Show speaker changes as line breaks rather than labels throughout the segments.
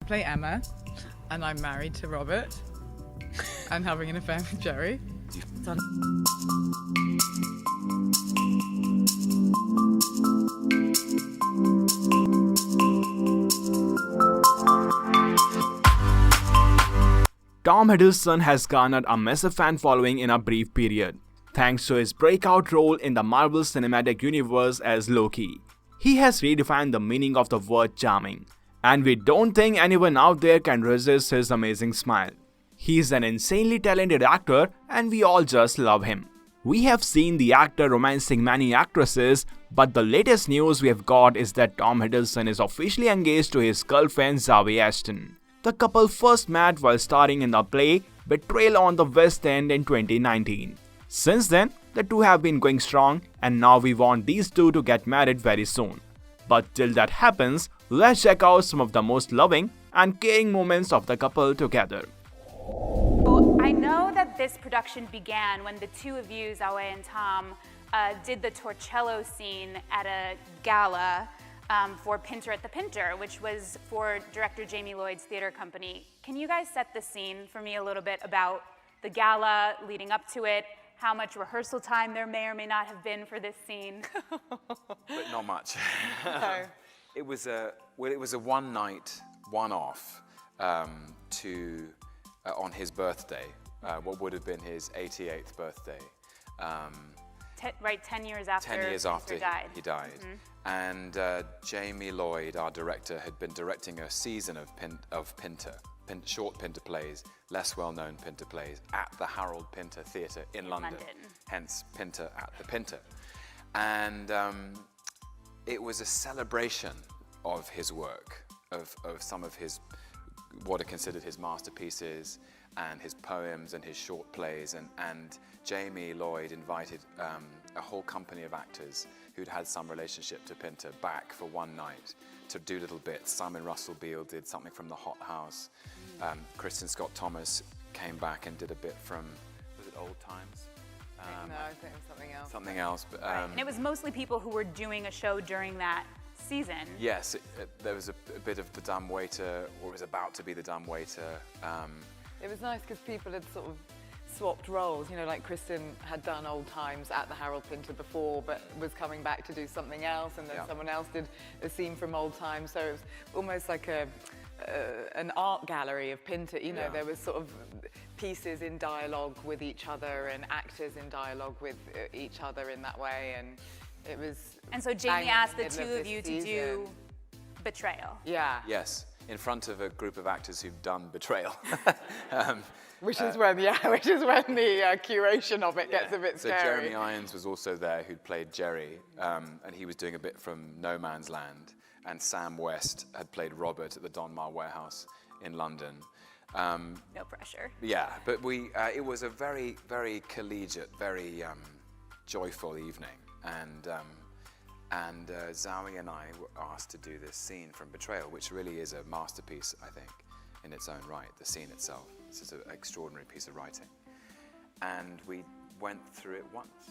play Emma, and I'm married to Robert, and having an affair with Jerry.
Tom Hiddleston has garnered a massive fan following in a brief period, thanks to his breakout role in the Marvel Cinematic Universe as Loki. He has redefined the meaning of the word charming, and we don't think anyone out there can resist his amazing smile. He's an insanely talented actor, and we all just love him. We have seen the actor romancing many actresses, but the latest news we have got is that Tom Hiddleston is officially engaged to his girlfriend Zawe Ashton. The couple first met while starring in the play Betrayal on the West End in 2019. Since then, the two have been going strong, and now we want these two to get married very soon. But till that happens, let's check out some of the most loving and caring moments of the couple together.
Well, I know that this production began when the two of you, Zawe and Tom, did the Torcello scene at a gala for Pinter at the Pinter, which was for director Jamie Lloyd's theater company. Can you guys set the scene for me a little bit about the gala leading up to it, how much rehearsal time there may or may not have been for this scene?
But not much.
No.
It was a one-night, one-off on his birthday, what would have been his 88th birthday.
10 years after
10 years after
he died.
Mm-hmm. And Jamie Lloyd, our director, had been directing a season of short Pinter plays, less well-known Pinter plays, at the Harold Pinter Theatre in London. Hence Pinter at the Pinter. And it was a celebration of his work, of some of his, what are considered his masterpieces, and his poems and his short plays, and Jamie Lloyd invited a whole company of actors who'd had some relationship to Pinter back for one night to do little bits. Simon Russell Beale did something from The Hot House. Kristen Scott Thomas came back and did a bit from, was it Old Times?
No, I think it was something else.
Something else. But,
Right. And it was mostly people who were doing a show during that season.
Yes, there was a bit of the dumb waiter, or it was about to be the dumb waiter.
It was nice because people had sort of swapped roles, you know, like Kristen had done Old Times at the Harold Pinter before, but was coming back to do something else, and then someone else did a scene from Old Times, so it was almost like an art gallery of Pinter, you know, there was sort of pieces in dialogue with each other and actors in dialogue with each other in that way, and it was...
And so Jamie asked the two of you to do Betrayal.
Yeah.
Yes, in front of a group of actors who've done Betrayal.
Which is when the curation of it gets a bit scary.
So Jeremy Irons was also there, who'd played Jerry, and he was doing a bit from No Man's Land. And Sam West had played Robert at the Donmar Warehouse in London.
No pressure.
Yeah, but it was a very, very collegiate, very joyful evening, and Zawe and I were asked to do this scene from Betrayal, which really is a masterpiece, I think, in its own right. The scene itself, it's just an extraordinary piece of writing, and we went through it once.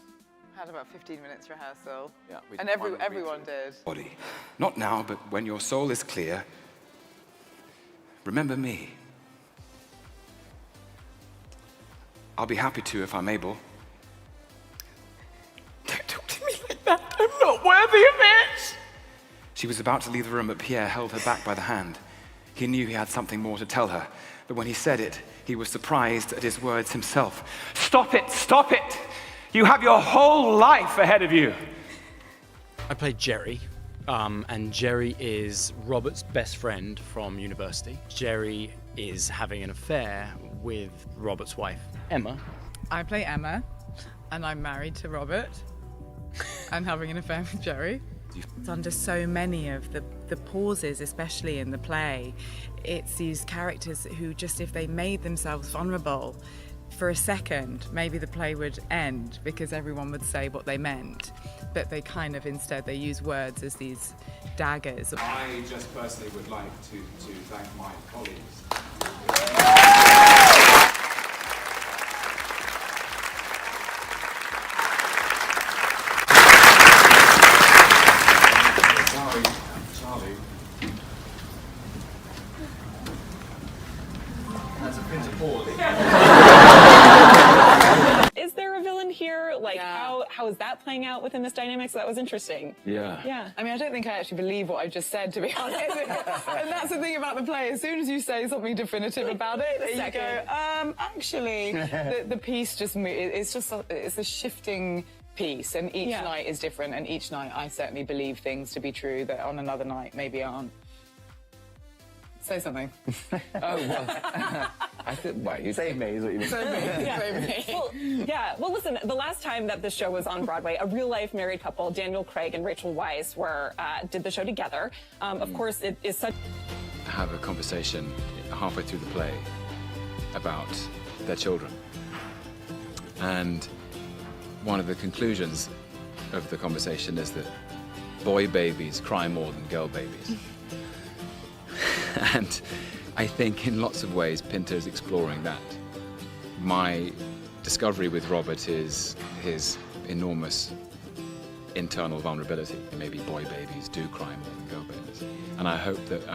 Had about 15 minutes rehearsal.
Yeah,
and everyone did.
Body. Not now, but when your soul is clear, remember me. I'll be happy to if I'm able. Don't talk to me like that. I'm not worthy of it. She was about to leave the room, but Pierre held her back by the hand. He knew he had something more to tell her, but when he said it, he was surprised at his words himself. Stop it! Stop it! You have your whole life ahead of you.
I played Jerry, and Jerry is Robert's best friend from university. Jerry is having an affair with Robert's wife, Emma.
I play Emma, and I'm married to Robert, and having an affair with Jerry. Under so many of the pauses, especially in the play, it's these characters who just, if they made themselves vulnerable for a second, maybe the play would end because everyone would say what they meant, but they kind of instead they use words as these daggers.
I just personally would like to thank my colleagues. Charlie. poorly.
Is there a villain here? Like, how is that playing out within this dynamic? So that was interesting.
Yeah.
Yeah.
I mean, I don't think I actually believe what I just said, to be honest. And that's the thing about the play. As soon as you say something definitive about it, you go, actually, the piece just moves. It's a shifting piece, and each night is different, and each night I certainly believe things to be true that on another night maybe aren't. Say something.
Oh, well, I think, well, you say me is what you mean.
Well, listen, the last time that the show was on Broadway, a real-life married couple, Daniel Craig and Rachel Weisz, did the show together. Of course, it is such...
Have a conversation halfway through the play about their children. And one of the conclusions of the conversation is that boy babies cry more than girl babies. And I think in lots of ways Pinter is exploring that. My discovery with Robert is his enormous internal vulnerability. Maybe boy babies do cry more than girl babies. And I hope that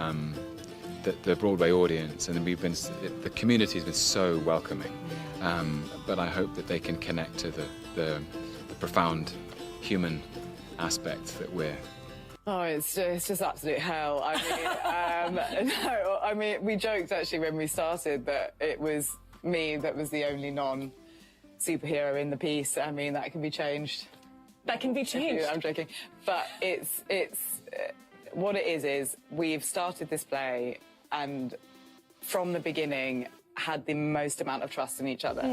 that the Broadway audience, and the community has been so welcoming, but I hope that they can connect to the profound human aspect that we're...
Oh, it's just absolute hell. I mean, no, I mean, we joked actually when we started that it was me that was the only non-superhero in the piece. I mean, that can be changed.
That can be changed.
I'm joking. But it's what it is we've started this play and from the beginning had the most amount of trust in each other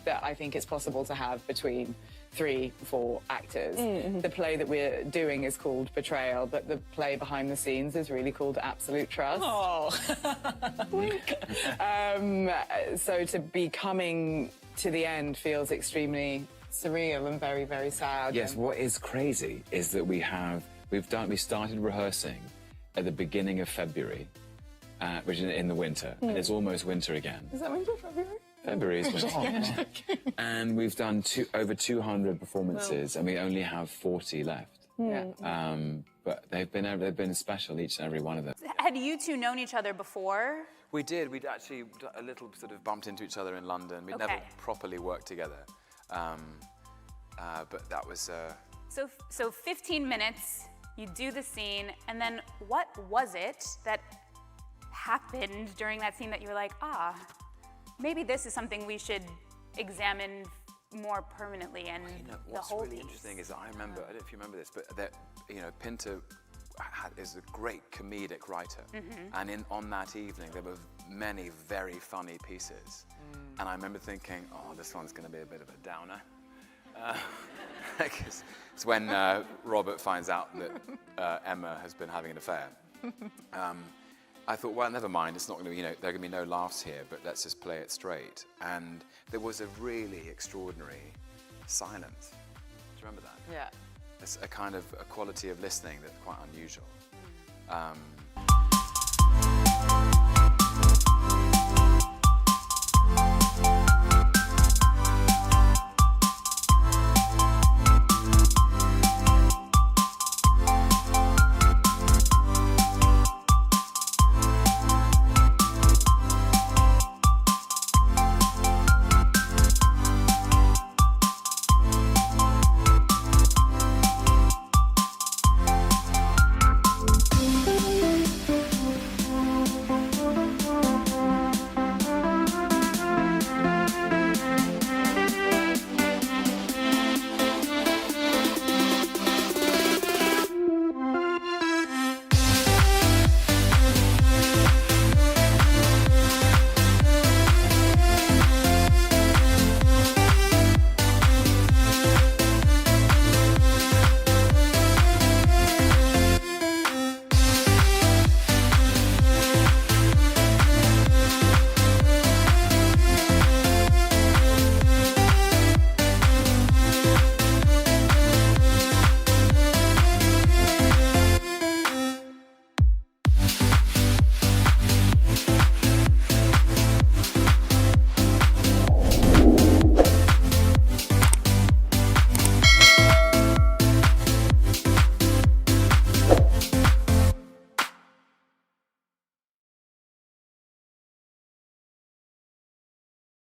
that I think it's possible to have between 3-4 actors. The play that we're doing is called Betrayal, but the play behind the scenes is really called Absolute Trust.
Oh.
So to be coming to the end feels extremely surreal and very, very sad.
Yes, what is crazy is that we started rehearsing at the beginning of February, which is in the winter, and it's almost winter again.
Is that winter, February?
February is winter. And we've done over 200 performances, and we only have 40 left. But they've been special, each and every one of them.
Had you two known each other before?
We did. We'd actually a little sort of bumped into each other in London. We'd never properly worked together. But that was...
So 15 minutes, you do the scene, and then what was it that happened during that scene that you were like, maybe this is something we should examine more permanently and the whole
What's really
piece.
interesting is I remember, I don't know if you remember this, but that, Pinter is a great comedic writer. And on that evening, there were many very funny pieces. And I remember thinking, this one's going to be a bit of a downer. It's when Robert finds out that Emma has been having an affair. I thought, well, never mind, it's not going to be, there are going to be no laughs here, but let's just play it straight. And there was a really extraordinary silence. Do you remember that?
Yeah.
It's a kind of a quality of listening that's quite unusual.